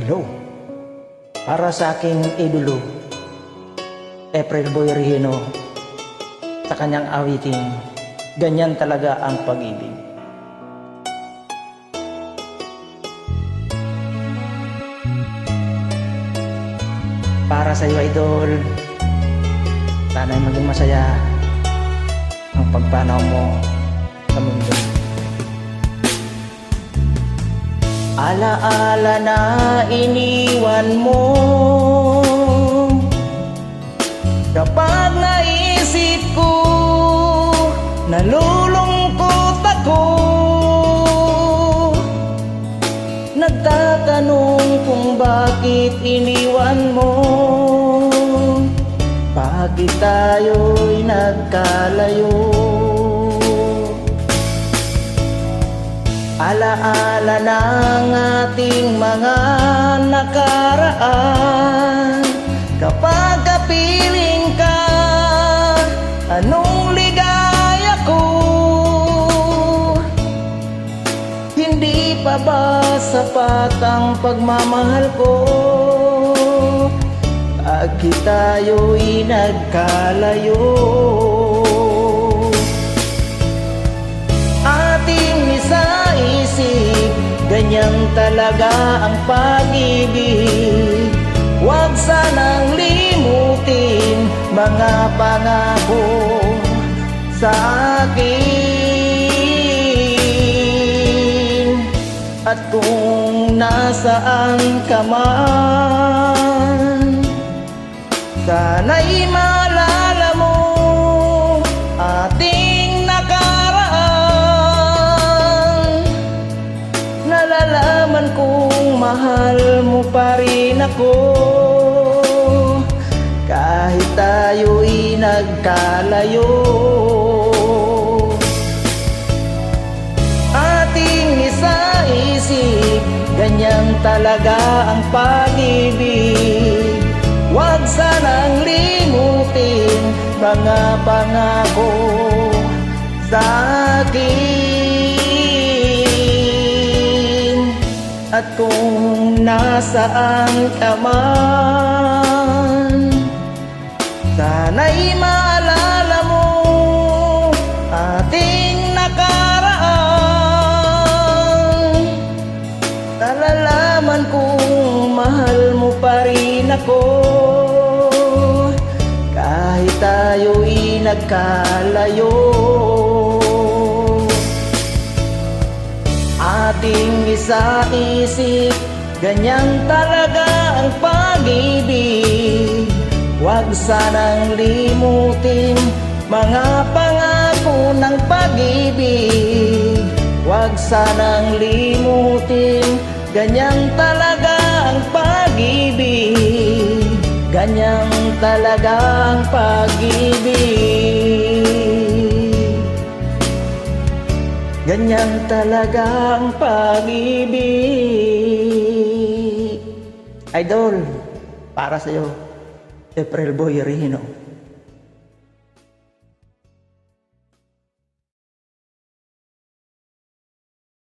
Hello. Para sa aking idolo, April Boy Regino, sa kanyang awiting, ganyan talaga ang pag-ibig. Para sa iyo, idol, sana'y maging masaya ang pagpanaw mo sa mundo. Alaala na iniwan mo, kapag naisip ko, nalulungkot ako. Nagtatanong kung bakit iniwan mo, bakit tayo'y nagkalayo. Alaala ng ating mga nakaraan, kapag kapiling ka, anong ligaya ko. Hindi pa ba sapat ang pagmamahal ko, bakit tayo'y nagkalayo. Ganyan talaga ang pag-ibig, huwag sanang limutin mga pangako sa akin. At kung nasaan ka man, sana'y maalala mo ating nalalaman kong mahal mo pa rin ako, kahit tayo'y nagkalayo. Ating isa-isip, ganyan talaga ang pag-ibig, huwag sanang limutin mga pangako sa akin. At kung nasaan ka man, sana'y maalala mo ating nakaraan. Nalalaman kong mahal mo pa rin ako, kahit tayo'y nagkalayo. Ating isa-isip, ganyan talaga ang pag-ibig, huwag sanang limutin mga pangako ng pag-ibig. Huwag sanang limutin, ganyan talaga ang pag-ibig, ganyan talaga ang pag-ibig. Ganyan talaga ang pag-ibig. Idol, para sa'yo, April Boy Regino.